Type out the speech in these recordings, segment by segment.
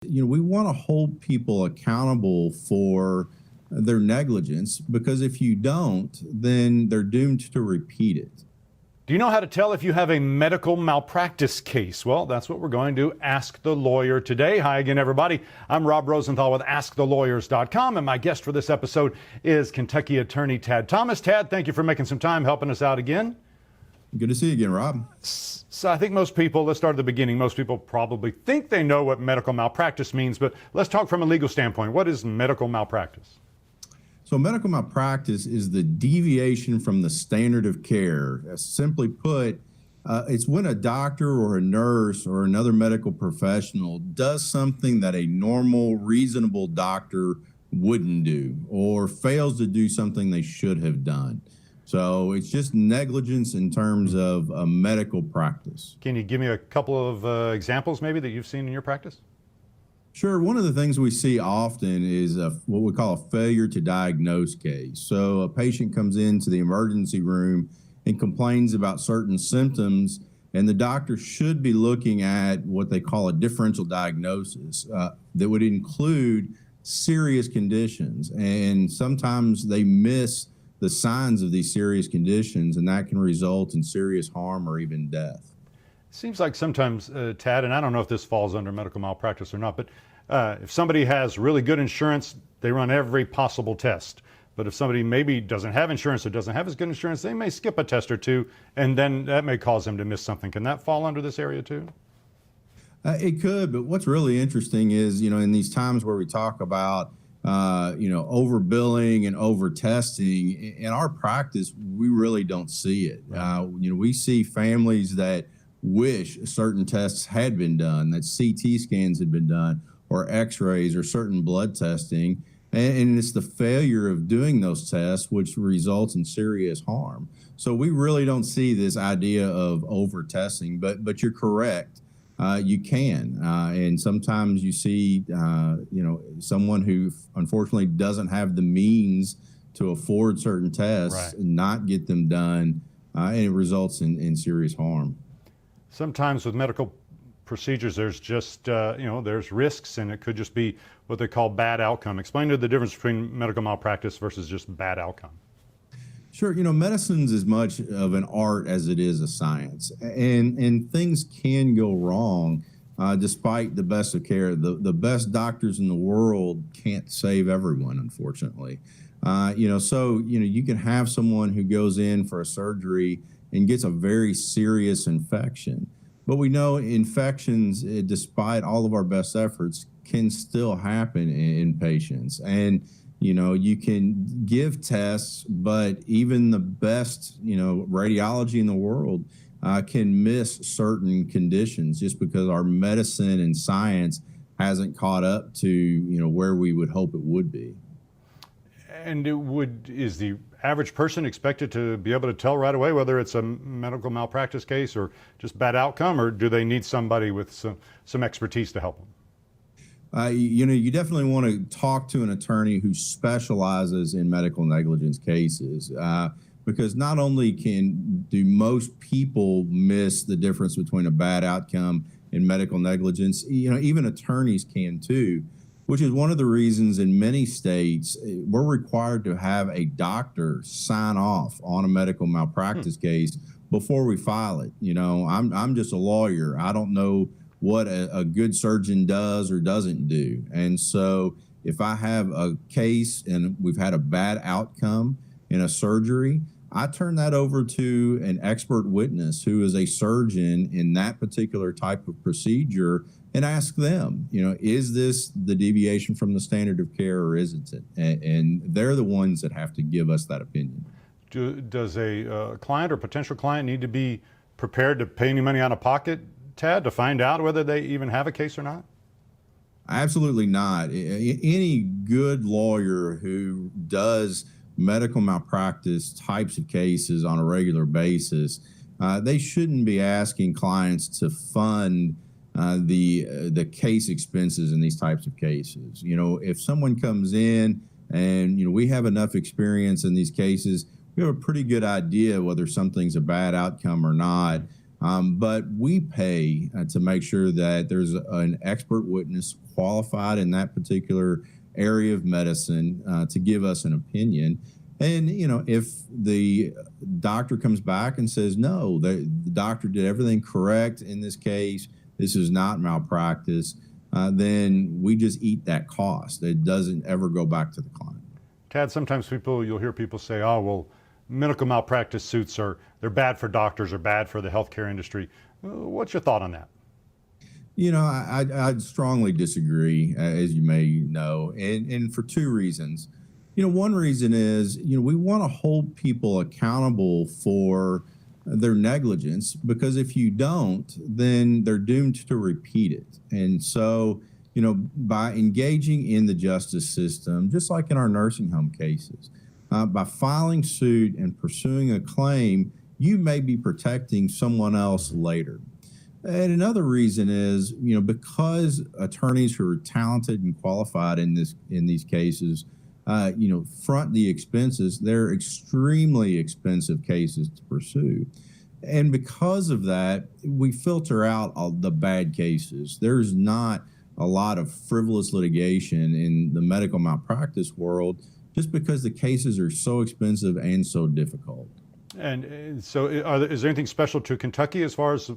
We want to hold people accountable for their negligence, because if you don't, then they're doomed to repeat it. Do you know how to tell if you have a medical malpractice case? Well, that's what we're going to ask the lawyer today. Hi again, everybody. I'm Rob Rosenthal with AskTheLawyers.com, and my guest for this episode is Kentucky attorney Tad Thomas. Tad, thank you for making some time, helping us out again. Good to see you again, Rob. So I think most people, let's start at the beginning. Most people probably think they know what medical malpractice means, but let's talk from a legal standpoint. What is medical malpractice? So medical malpractice is the deviation from the standard of care. Simply put, it's when a doctor or a nurse or another medical professional does something that a normal, reasonable doctor wouldn't do, or fails to do something they should have done. So it's just negligence in terms of a medical practice. Can you give me a couple of examples maybe that you've seen in your practice? Sure. One of the things we see often is what we call a failure to diagnose case. So a patient comes into the emergency room and complains about certain symptoms, and the doctor should be looking at what they call a differential diagnosis that would include serious conditions. And sometimes they miss the signs of these serious conditions, and that can result in serious harm or even death. Seems like sometimes, Tad, and I don't know if this falls under medical malpractice or not, but if somebody has really good insurance, they run every possible test. But if somebody maybe doesn't have insurance or doesn't have as good insurance, they may skip a test or two, and then that may cause them to miss something. Can that fall under this area too? It could, but what's really interesting is, in these times where we talk about overbilling and over testing, in our practice, we really don't see it. Right. We see families that wish certain tests had been done, that CT scans had been done, or x-rays or certain blood testing. And it's the failure of doing those tests which results in serious harm. So we really don't see this idea of over testing, but you're correct. You can, and sometimes you see, someone who unfortunately doesn't have the means to afford certain tests, right, and not get them done, and it results in serious harm. Sometimes with medical procedures, there's just, there's risks, and it could just be what they call bad outcome. Explain to the difference between medical malpractice versus just bad outcome. Sure. Medicine's as much of an art as it is a science, and things can go wrong despite the best of care. The best doctors in the world can't save everyone, unfortunately. You can have someone who goes in for a surgery and gets a very serious infection. But we know infections, despite all of our best efforts, can still happen in patients. And you can give tests, but even the best, radiology in the world can miss certain conditions just because our medicine and science hasn't caught up to, where we would hope it would be. And is the average person expected to be able to tell right away whether it's a medical malpractice case or just bad outcome, or do they need somebody with some expertise to help them? You definitely want to talk to an attorney who specializes in medical negligence cases, because not only do most people miss the difference between a bad outcome and medical negligence, even attorneys can too, which is one of the reasons in many states we're required to have a doctor sign off on a medical malpractice case before we file it. I'm just a lawyer. I don't know what a good surgeon does or doesn't do. And so if I have a case and we've had a bad outcome in a surgery, I turn that over to an expert witness who is a surgeon in that particular type of procedure and ask them, is this the deviation from the standard of care or isn't it? And they're the ones that have to give us that opinion. Does a client or potential client need to be prepared to pay any money out of pocket, Tad, to find out whether they even have a case or not? Absolutely not. Any good lawyer who does medical malpractice types of cases on a regular basis, they shouldn't be asking clients to fund the case expenses in these types of cases. If someone comes in and we have enough experience in these cases, we have a pretty good idea whether something's a bad outcome or not. But we pay to make sure that there's an expert witness qualified in that particular area of medicine to give us an opinion. And, if the doctor comes back and says, no, the doctor did everything correct in this case, this is not malpractice, then we just eat that cost. It doesn't ever go back to the client. Tad, sometimes you'll hear people say, oh, well, medical malpractice suits they're bad for doctors or bad for the healthcare industry. What's your thought on that? I'd strongly disagree, as you may know, and for two reasons. One reason is, we want to hold people accountable for their negligence, because if you don't, then they're doomed to repeat it. And so, by engaging in the justice system, just like in our nursing home cases, by filing suit and pursuing a claim, you may be protecting someone else later. And another reason is, because attorneys who are talented and qualified in these cases, front the expenses, they're extremely expensive cases to pursue. And because of that, we filter out all the bad cases. There's not a lot of frivolous litigation in the medical malpractice world, just because the cases are so expensive and so difficult. And so is there anything special to Kentucky as far as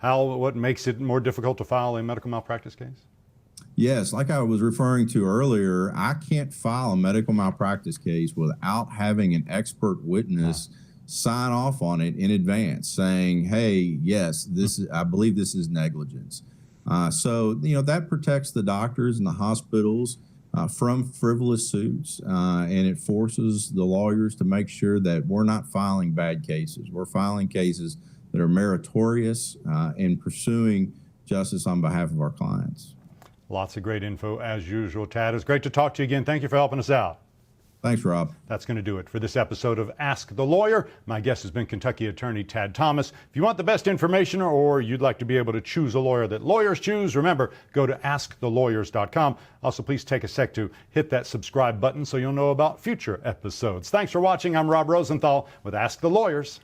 what makes it more difficult to file a medical malpractice case? Yes, like I was referring to earlier, I can't file a medical malpractice case without having an expert witness sign off on it in advance, saying, hey, yes, I believe this is negligence. So that protects the doctors and the hospitals from frivolous suits, and it forces the lawyers to make sure that we're not filing bad cases. We're filing cases that are meritorious and pursuing justice on behalf of our clients. Lots of great info as usual, Tad. It's great to talk to you again. Thank you for helping us out. Thanks, Rob. That's going to do it for this episode of Ask the Lawyer. My guest has been Kentucky attorney Tad Thomas. If you want the best information or you'd like to be able to choose a lawyer that lawyers choose, remember, go to AskTheLawyers.com. Also, please take a sec to hit that subscribe button so you'll know about future episodes. Thanks for watching. I'm Rob Rosenthal with Ask the Lawyers.